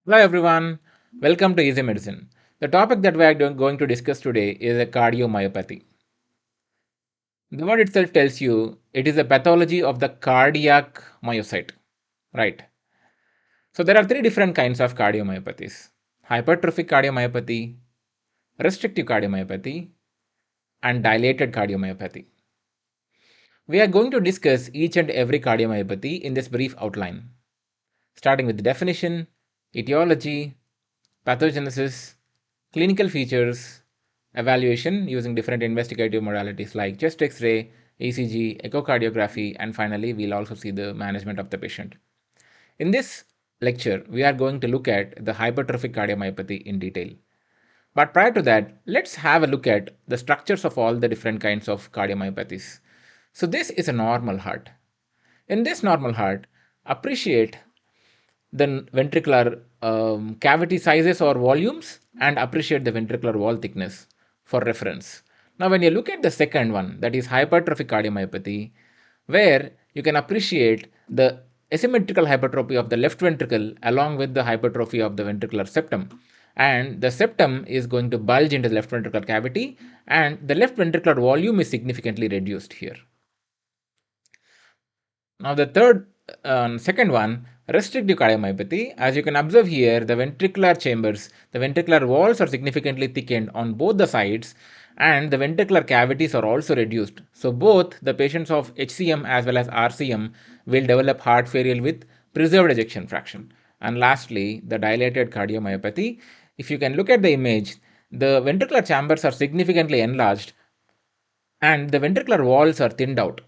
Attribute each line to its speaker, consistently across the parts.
Speaker 1: Hello everyone, welcome to Easy Medicine. The topic that we are going to discuss today is a cardiomyopathy. The word itself tells you it is a pathology of the cardiac myocyte, right? So there are three different kinds of cardiomyopathies: hypertrophic cardiomyopathy, restrictive cardiomyopathy, and dilated cardiomyopathy. We are going to discuss each and every cardiomyopathy in this brief outline, starting with the definition, etiology, pathogenesis, clinical features, evaluation using different investigative modalities like chest X-ray, ECG, echocardiography, and finally, we'll also see the management of the patient. In this lecture, we are going to look at the hypertrophic cardiomyopathy in detail. But prior to that, let's have a look at the structures of all the different kinds of cardiomyopathies. So, this is a normal heart. In this normal heart, appreciate the ventricular cavity sizes or volumes and appreciate the ventricular wall thickness for reference. Now, when you look at the second one, that is hypertrophic cardiomyopathy, where you can appreciate the asymmetrical hypertrophy of the left ventricle along with the hypertrophy of the ventricular septum. And the septum is going to bulge into the left ventricular cavity, and the left ventricular volume is significantly reduced here. Now, the second one, restrictive cardiomyopathy. As you can observe here, the ventricular chambers, the ventricular walls are significantly thickened on both the sides, and the ventricular cavities are also reduced. So, both the patients of HCM as well as RCM will develop heart failure with preserved ejection fraction. And lastly, the dilated cardiomyopathy. If you can look at the image, the ventricular chambers are significantly enlarged and the ventricular walls are thinned out.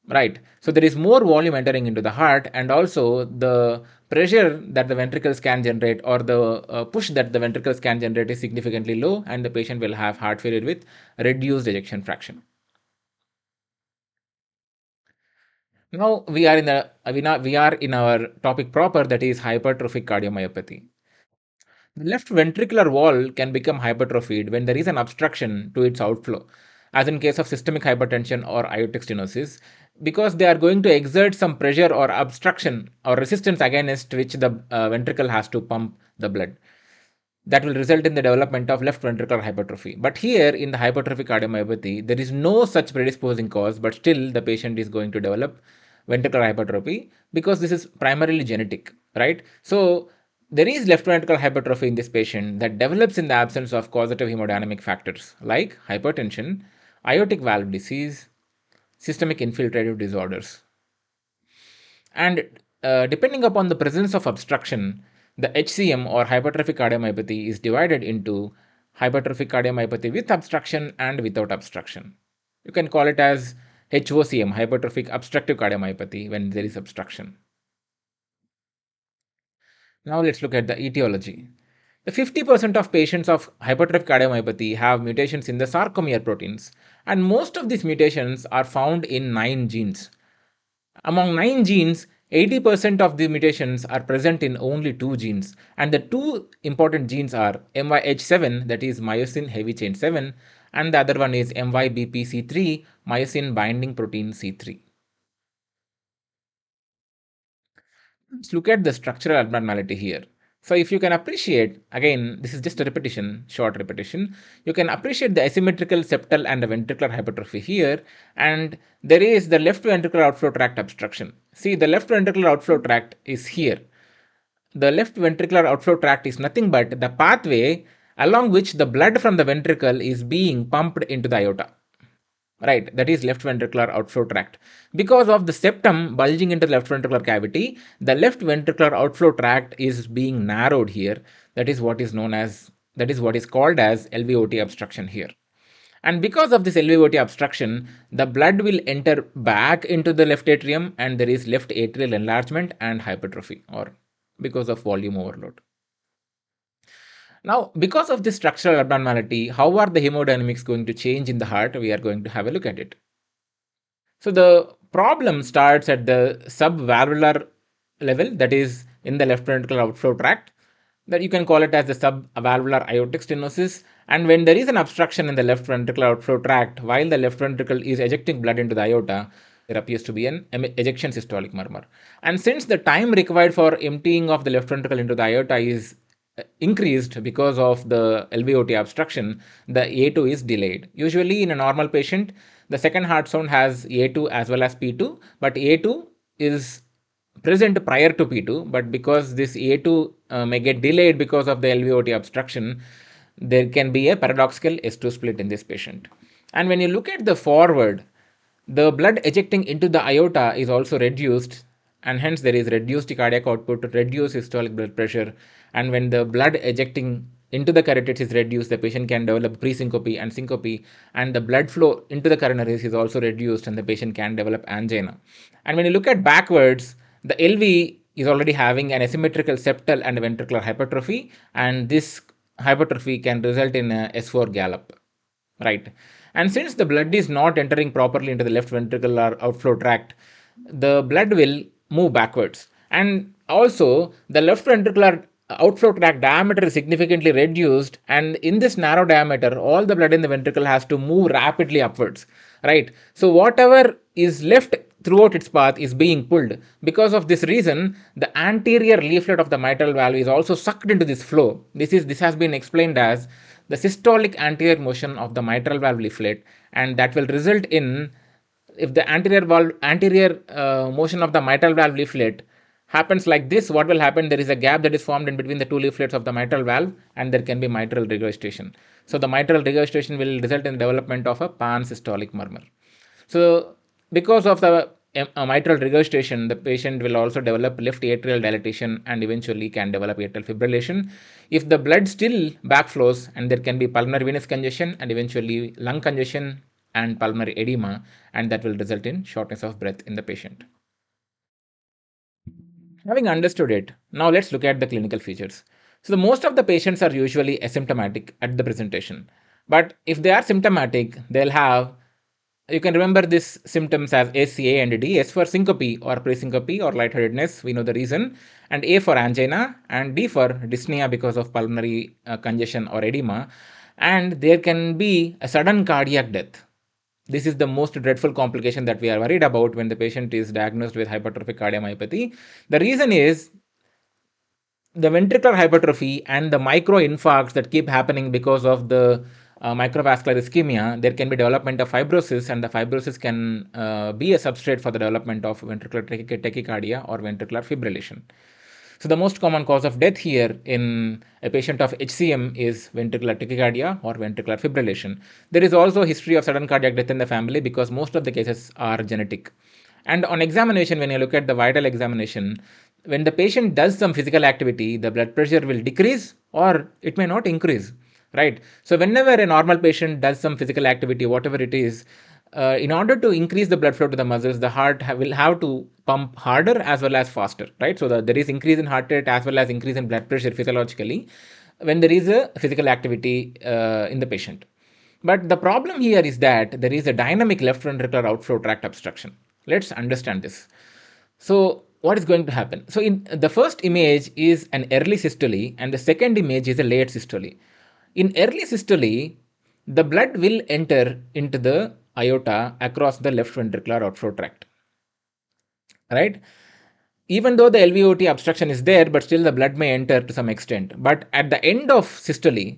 Speaker 1: Right. So there is more volume entering into the heart, and also the pressure that the ventricles can generate or the push that the ventricles can generate is significantly low, and the patient will have heart failure with reduced ejection fraction. Now we are in our topic proper, that is hypertrophic cardiomyopathy. The left ventricular wall can become hypertrophied when there is an obstruction to its outflow, as in case of systemic hypertension or aortic stenosis, because they are going to exert some pressure or obstruction or resistance against which the ventricle has to pump the blood. That will result in the development of left ventricular hypertrophy. But here in the hypertrophic cardiomyopathy, there is no such predisposing cause, but still the patient is going to develop ventricular hypertrophy because this is primarily genetic, right? So there is left ventricular hypertrophy in this patient that develops in the absence of causative hemodynamic factors like hypertension, aortic valve disease, systemic infiltrative disorders. And depending upon the presence of obstruction, the HCM or hypertrophic cardiomyopathy is divided into hypertrophic cardiomyopathy with obstruction and without obstruction. You can call it as HOCM, hypertrophic obstructive cardiomyopathy, when there is obstruction. Now let's look at the etiology. The 50% of patients of hypertrophic cardiomyopathy have mutations in the sarcomere proteins, and most of these mutations are found in 9 genes. Among 9 genes, 80% of the mutations are present in only 2 genes, and the two important genes are MYH7, that is myosin heavy chain 7, and the other one is MYBPC3, myosin binding protein C3. Let's look at the structural abnormality here. So if you can appreciate, again, this is just a repetition, short repetition, you can appreciate the asymmetrical septal and the ventricular hypertrophy here, and there is the left ventricular outflow tract obstruction. See, the left ventricular outflow tract is here. The left ventricular outflow tract is nothing but the pathway along which the blood from the ventricle is being pumped into the aorta. Right, that is left ventricular outflow tract. Because of the septum bulging into the left ventricular cavity, the left ventricular outflow tract is being narrowed here. That is what is known as, that is what is called as LVOT obstruction here. And because of this LVOT obstruction, the blood will enter back into the left atrium, and there is left atrial enlargement and hypertrophy, or because of volume overload. Now, because of this structural abnormality, how are the hemodynamics going to change in the heart? We are going to have a look at it. So the problem starts at the subvalvular level, that is in the left ventricular outflow tract, that you can call it as the subvalvular aortic stenosis. And when there is an obstruction in the left ventricular outflow tract, while the left ventricle is ejecting blood into the aorta, there appears to be an ejection systolic murmur. And since the time required for emptying of the left ventricle into the aorta is increased because of the LVOT obstruction, the A2 is delayed. Usually in a normal patient, the second heart sound has A2 as well as P2, but A2 is present prior to P2, but because this A2 may get delayed because of the LVOT obstruction, there can be a paradoxical S2 split in this patient. And when you look at the forward, the blood ejecting into the aorta is also reduced, and hence there is reduced cardiac output, reduced systolic blood pressure. And when the blood ejecting into the carotids is reduced, the patient can develop presyncope and syncope, and the blood flow into the coronaries is also reduced, and the patient can develop angina. And when you look at backwards, the LV is already having an asymmetrical septal and ventricular hypertrophy, and this hypertrophy can result in a S4 gallop, right? And since the blood is not entering properly into the left ventricular outflow tract, the blood will move backwards. And also, the left ventricular outflow tract diameter is significantly reduced, and in this narrow diameter, all the blood in the ventricle has to move rapidly upwards, right? So, whatever is left throughout its path is being pulled. Because of this reason, the anterior leaflet of the mitral valve is also sucked into this flow. This has been explained as the systolic anterior motion of the mitral valve leaflet, and that will result in, if the anterior motion of the mitral valve leaflet happens like this, what will happen? There is a gap that is formed in between the two leaflets of the mitral valve, and there can be mitral regurgitation. So the mitral regurgitation will result in the development of a pansystolic murmur. So because of the mitral regurgitation, the patient will also develop left atrial dilatation and eventually can develop atrial fibrillation. If the blood still backflows, and there can be pulmonary venous congestion and eventually lung congestion and pulmonary edema, and that will result in shortness of breath in the patient. Having understood it, now let's look at the clinical features. So, the most of the patients are usually asymptomatic at the presentation. But if they are symptomatic, they'll have, you can remember these symptoms as S, A, and D. S for syncope or presyncope or lightheadedness, we know the reason, and A for angina, and D for dyspnea because of pulmonary congestion or edema. And there can be a sudden cardiac death. This is the most dreadful complication that we are worried about when the patient is diagnosed with hypertrophic cardiomyopathy. The reason is the ventricular hypertrophy and the microinfarcts that keep happening because of the microvascular ischemia. There can be development of fibrosis, and the fibrosis can be a substrate for the development of ventricular tachycardia or ventricular fibrillation. So the most common cause of death here in a patient of HCM is ventricular tachycardia or ventricular fibrillation. There is also a history of sudden cardiac death in the family because most of the cases are genetic. And on examination, when you look at the vital examination, when the patient does some physical activity, the blood pressure will decrease or it may not increase, right? So whenever a normal patient does some physical activity, whatever it is, in order to increase the blood flow to the muscles, the heart will have to pump harder as well as faster, right? So there is increase in heart rate as well as increase in blood pressure physiologically when there is a physical activity in the patient. But the problem here is that there is a dynamic left ventricular outflow tract obstruction. Let's understand this. So what is going to happen? So in the first image is an early systole, and the second image is a late systole. In early systole, the blood will enter into the aorta across the left ventricular outflow tract, right? Even though the LVOT obstruction is there, but still the blood may enter to some extent. But at the end of systole,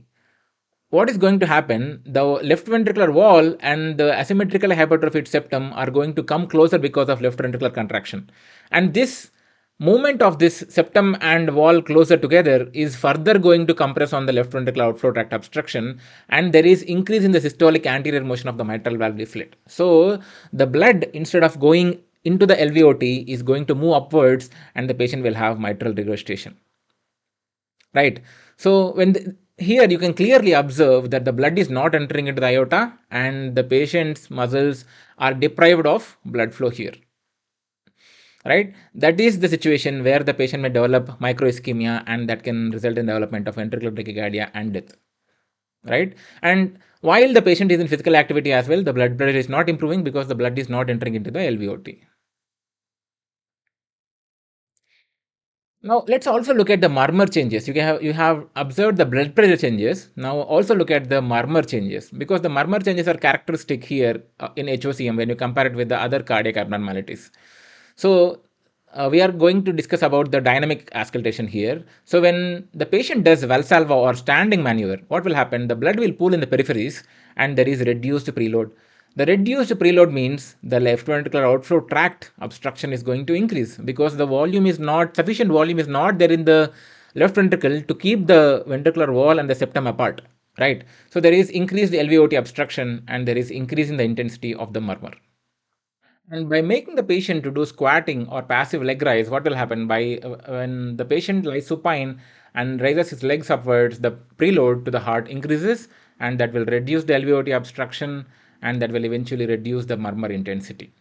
Speaker 1: what is going to happen? The left ventricular wall and the asymmetrical hypertrophied septum are going to come closer because of left ventricular contraction. And this movement of this septum and wall closer together is further going to compress on the left ventricular outflow tract obstruction, and there is increase in the systolic anterior motion of the mitral valve leaflet. So the blood, instead of going into the LVOT, is going to move upwards, and the patient will have mitral regurgitation, right? So here you can clearly observe that the blood is not entering into the aorta, and the patient's muscles are deprived of blood flow here, right? That is the situation where the patient may develop microischemia, and that can result in development of ventricular tachycardia and death, right? And while the patient is in physical activity as well, the blood pressure is not improving because the blood is not entering into the LVOT. Now let's also look at the murmur changes. You have observed the blood pressure changes. Now also look at the murmur changes, because the murmur changes are characteristic here in HOCM when you compare it with the other cardiac abnormalities. So we are going to discuss about the dynamic auscultation here. So when the patient does Valsalva or standing maneuver, what will happen? The blood will pool in the peripheries and there is reduced preload. The reduced preload means the left ventricular outflow tract obstruction is going to increase, because the volume is not sufficient, volume is not there in the left ventricle to keep the ventricular wall and the septum apart, right? So there is increased LVOT obstruction and there is increase in the intensity of the murmur. And by making the patient to do squatting or passive leg rise, what will happen? By when the patient lies supine and raises his legs upwards, the preload to the heart increases, and that will reduce the LVOT obstruction, and that will eventually reduce the murmur intensity.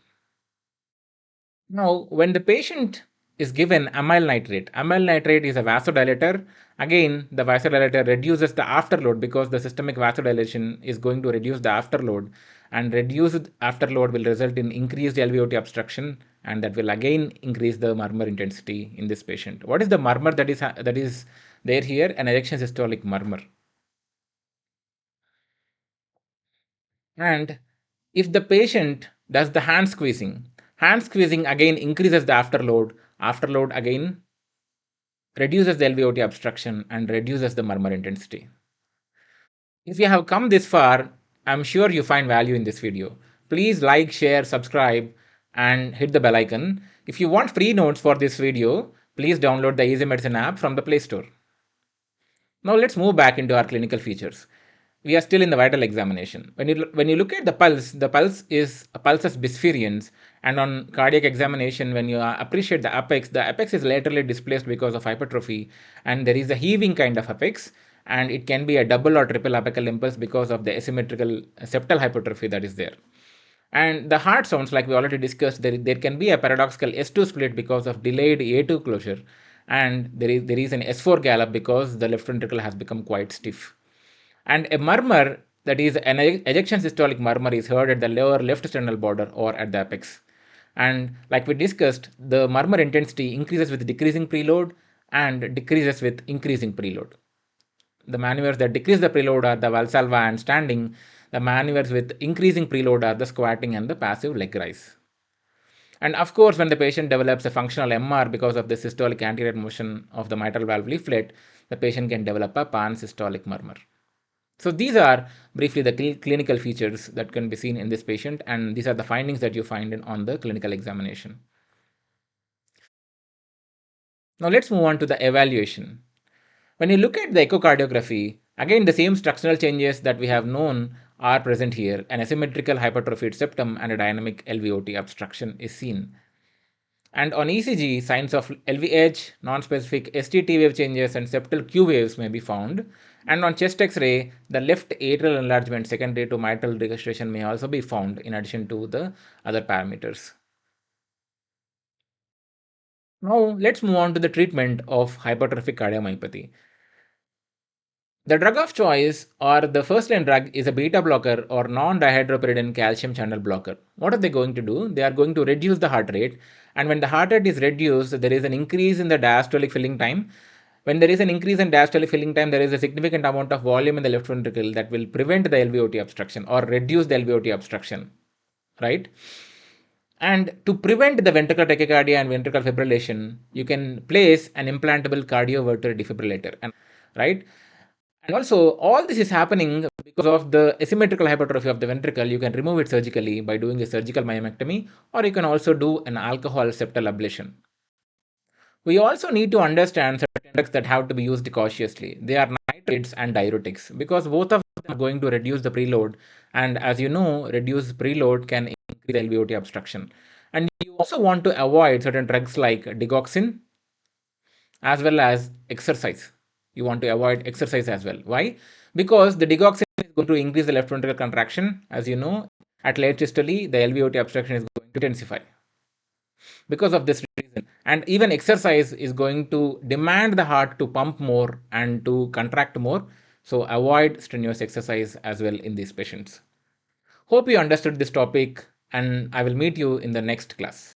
Speaker 1: Now, when the patient is given amyl nitrate is a vasodilator. Again, the vasodilator reduces the afterload, because the systemic vasodilation is going to reduce the afterload, and reduced afterload will result in increased LVOT obstruction, and that will again increase the murmur intensity in this patient. What is the murmur that is there here? An ejection systolic murmur. And if the patient does the hand squeezing again increases the afterload. Afterload again reduces the LVOT obstruction and reduces the murmur intensity. If you have come this far, I'm sure you find value in this video. Please like, share, subscribe, and hit the bell icon. If you want free notes for this video, please download the Easy Medicine app from the Play Store. Now let's move back into our clinical features. We are still in the vital examination. When you look at the pulse is a pulsus bisferiens, and on cardiac examination, when you appreciate the apex is laterally displaced because of hypertrophy, and there is a heaving kind of apex, and it can be a double or triple apical impulse because of the asymmetrical septal hypertrophy that is there. And the heart sounds, like we already discussed, there can be a paradoxical S2 split because of delayed A2 closure, and there is an S4 gallop because the left ventricle has become quite stiff. And a murmur, that is an ejection systolic murmur, is heard at the lower left sternal border or at the apex. And like we discussed, the murmur intensity increases with decreasing preload and decreases with increasing preload. The maneuvers that decrease the preload are the Valsalva and standing. The maneuvers with increasing preload are the squatting and the passive leg rise. And of course, when the patient develops a functional MR because of the systolic anterior motion of the mitral valve leaflet, the patient can develop a pan-systolic murmur. So these are briefly the clinical features that can be seen in this patient, and these are the findings that you find on the clinical examination. Now let's move on to the evaluation. When you look at the echocardiography, again the same structural changes that we have known are present here. An asymmetrical hypertrophied septum and a dynamic LVOT obstruction is seen. And on ECG, signs of LVH, non-specific STT wave changes, and septal Q waves may be found. And on chest X-ray, the left atrial enlargement secondary to mitral registration may also be found in addition to the other parameters. Now let's move on to the treatment of hypertrophic cardiomyopathy. The drug of choice, or the first line drug, is a beta blocker or non-dihydropyridine calcium channel blocker. What are they going to do? They are going to reduce the heart rate, and when the heart rate is reduced, there is an increase in the diastolic filling time. When there is an increase in diastolic filling time, there is a significant amount of volume in the left ventricle that will prevent the LVOT obstruction or reduce the LVOT obstruction, right? And to prevent the ventricular tachycardia and ventricular fibrillation, you can place an implantable cardioverter defibrillator, and right? And also, all this is happening because of the asymmetrical hypertrophy of the ventricle. You can remove it surgically by doing a surgical myomectomy, or you can also do an alcohol septal ablation. We also need to understand certain drugs that have to be used cautiously. They are nitrates and diuretics, because both of them are going to reduce the preload. And as you know, reduced preload can increase LVOT obstruction. And you also want to avoid certain drugs like digoxin as well as exercise. You want to avoid exercise as well. Why? Because the digoxin is going to increase the left ventricular contraction. As you know, at late systole, the LVOT obstruction is going to intensify because of this reason. And even exercise is going to demand the heart to pump more and to contract more. So avoid strenuous exercise as well in these patients. Hope you understood this topic, and I will meet you in the next class.